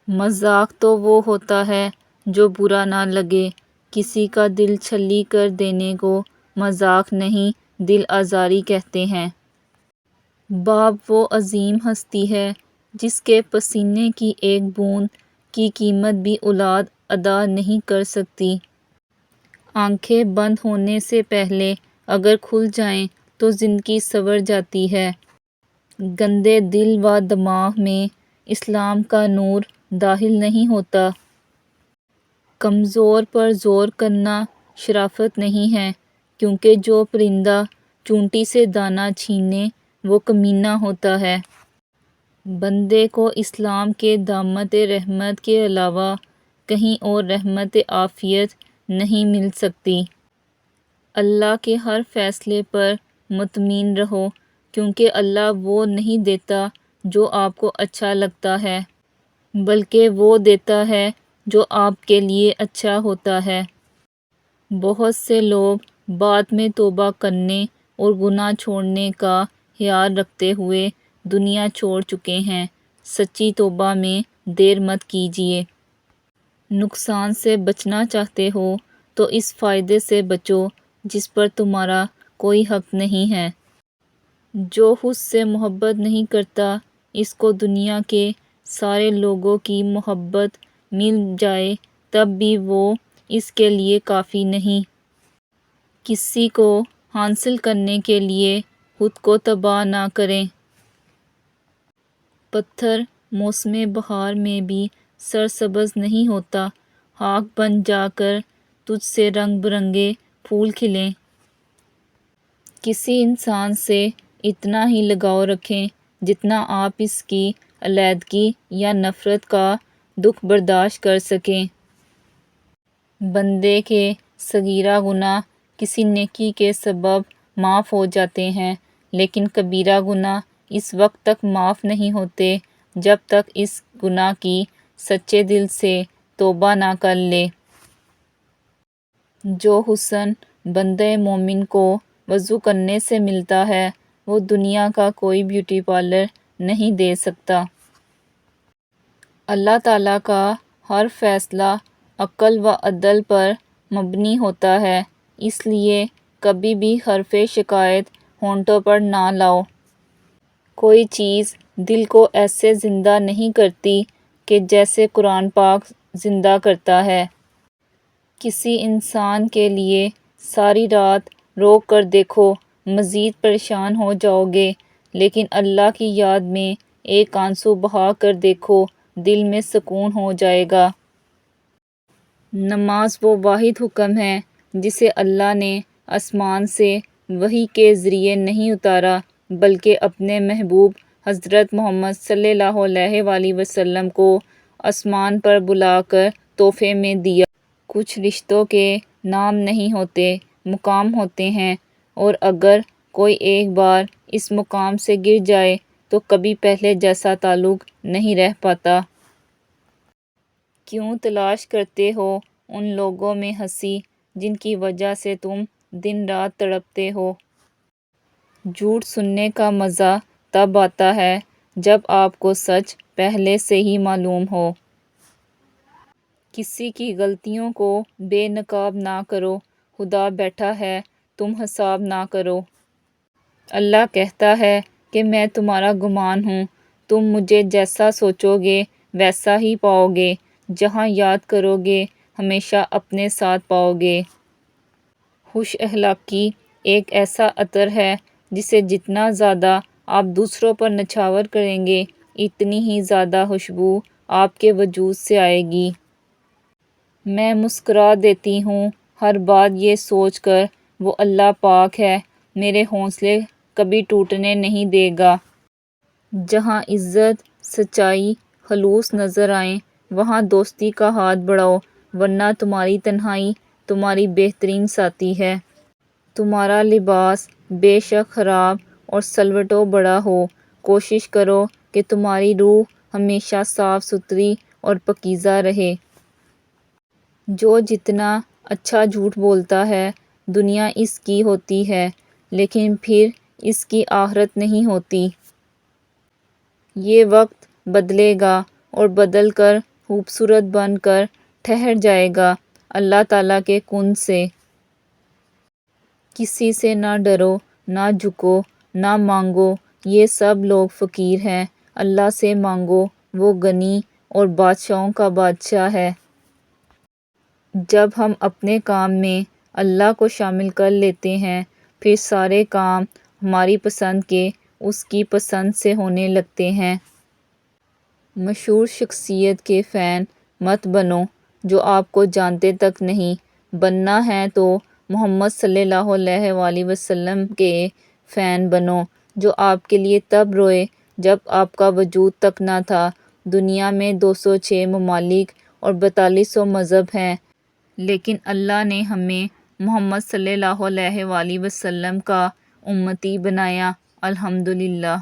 مذاق تو وہ ہوتا ہے جو برا نہ لگے، کسی کا دل چھلی کر دینے کو مذاق نہیں دل آزاری کہتے ہیں۔ باپ وہ عظیم ہستی ہے جس کے پسینے کی ایک بوند کی قیمت بھی اولاد ادا نہیں کر سکتی۔ آنکھیں بند ہونے سے پہلے اگر کھل جائیں تو زندگی سنور جاتی ہے۔ گندے دل و دماغ میں اسلام کا نور داخل نہیں ہوتا۔ کمزور پر زور کرنا شرافت نہیں ہے، کیونکہ جو پرندہ چونٹی سے دانہ چھینے وہ کمینہ ہوتا ہے۔ بندے کو اسلام کے دامت رحمت کے علاوہ کہیں اور رحمت عافیت نہیں مل سکتی۔ اللہ کے ہر فیصلے پر مطمئن رہو، کیونکہ اللہ وہ نہیں دیتا جو آپ کو اچھا لگتا ہے، بلکہ وہ دیتا ہے جو آپ کے لیے اچھا ہوتا ہے۔ بہت سے لوگ بعد میں توبہ کرنے اور گناہ چھوڑنے کا خیال رکھتے ہوئے دنیا چھوڑ چکے ہیں۔ سچی توبہ میں دیر مت کیجیے۔ نقصان سے بچنا چاہتے ہو تو اس فائدے سے بچو جس پر تمہارا کوئی حق نہیں ہے۔ جو خود سے محبت نہیں کرتا، اس کو دنیا کے سارے لوگوں کی محبت مل جائے تب بھی وہ اس کے لیے کافی نہیں۔ کسی کو حاصل کرنے کے لیے خود کو تباہ نہ کریں۔ پتھر موسم بہار میں بھی سرسبز نہیں ہوتا، خاک بن جا کر تجھ سے رنگ برنگے پھول کھلیں۔ کسی انسان سے اتنا ہی لگاؤ رکھیں جتنا آپ اس کی علیحدگی یا نفرت کا دکھ برداشت کر سکیں۔ بندے کے صغیرہ گناہ کسی نیکی کے سبب معاف ہو جاتے ہیں، لیکن کبیرہ گناہ اس وقت تک معاف نہیں ہوتے جب تک اس گناہ کی سچے دل سے توبہ نہ کر لے۔ جو حسن بندہ مومن کو وضو کرنے سے ملتا ہے وہ دنیا کا کوئی بیوٹی پارلر نہیں دے سکتا۔ اللہ تعالیٰ کا ہر فیصلہ عقل و عدل پر مبنی ہوتا ہے، اس لیے کبھی بھی حرف شکایت ہونٹوں پر نہ لاؤ۔ کوئی چیز دل کو ایسے زندہ نہیں کرتی کہ جیسے قرآن پاک زندہ کرتا ہے۔ کسی انسان کے لیے ساری رات رو کر دیکھو، مزید پریشان ہو جاؤ گے، لیکن اللہ کی یاد میں ایک آنسو بہا کر دیکھو، دل میں سکون ہو جائے گا۔ نماز وہ واحد حکم ہے جسے اللہ نے آسمان سے وحی کے ذریعے نہیں اتارا، بلکہ اپنے محبوب حضرت محمد صلی اللہ علیہ وآلہ وسلم کو آسمان پر بلا کر تحفے میں دیا۔ کچھ رشتوں کے نام نہیں ہوتے، مقام ہوتے ہیں، اور اگر کوئی ایک بار اس مقام سے گر جائے تو کبھی پہلے جیسا تعلق نہیں رہ پاتا۔ کیوں تلاش کرتے ہو ان لوگوں میں ہنسی جن کی وجہ سے تم دن رات تڑپتے ہو؟ جھوٹ سننے کا مزہ تب آتا ہے جب آپ کو سچ پہلے سے ہی معلوم ہو۔ کسی کی غلطیوں کو بے نقاب نہ کرو، خدا بیٹھا ہے تم حساب نہ کرو۔ اللہ کہتا ہے کہ میں تمہارا گمان ہوں، تم مجھے جیسا سوچو گے ویسا ہی پاؤ گے، جہاں یاد کرو گے ہمیشہ اپنے ساتھ پاؤ گے۔ خوش اخلاقی ایک ایسا عطر ہے جسے جتنا زیادہ آپ دوسروں پر نچھاور کریں گے اتنی ہی زیادہ خوشبو آپ کے وجود سے آئے گی۔ میں مسکرا دیتی ہوں ہر بات یہ سوچ کر وہ اللہ پاک ہے میرے حوصلے کبھی ٹوٹنے نہیں دے گا۔ جہاں عزت، سچائی، خلوص نظر آئیں وہاں دوستی کا ہاتھ بڑھاؤ، ورنہ تمہاری تنہائی تمہاری بہترین ساتھی ہے۔ تمہارا لباس بے شک خراب اور سلوٹ و بڑا ہو، کوشش کرو کہ تمہاری روح ہمیشہ صاف ستھری اور پاکیزہ رہے۔ جو جتنا اچھا جھوٹ بولتا ہے دنیا اس کی ہوتی ہے، لیکن پھر اس کی آخرت نہیں ہوتی۔ یہ وقت بدلے گا اور بدل کر خوبصورت بن کر ٹھہر جائے گا۔ اللہ تعالیٰ کے کنز سے کسی سے نہ ڈرو، نہ جھکو، نہ مانگو، یہ سب لوگ فقیر ہیں، اللہ سے مانگو، وہ غنی اور بادشاہوں کا بادشاہ ہے۔ جب ہم اپنے کام میں اللہ کو شامل کر لیتے ہیں، پھر سارے کام ہماری پسند کے اس کی پسند سے ہونے لگتے ہیں۔ مشہور شخصیت کے فین مت بنو جو آپ کو جانتے تک نہیں، بننا ہے تو محمد صلی اللہ علیہ وآلہ وسلم کے فین بنو، جو آپ کے لیے تب روئے جب آپ کا وجود تک نہ تھا۔ دنیا میں 206 ممالک اور 4200 مذہب ہیں، لیکن اللہ نے ہمیں محمد صلی اللہ علیہ وآلہ وسلم کا امتی بنایا، الحمدللہ۔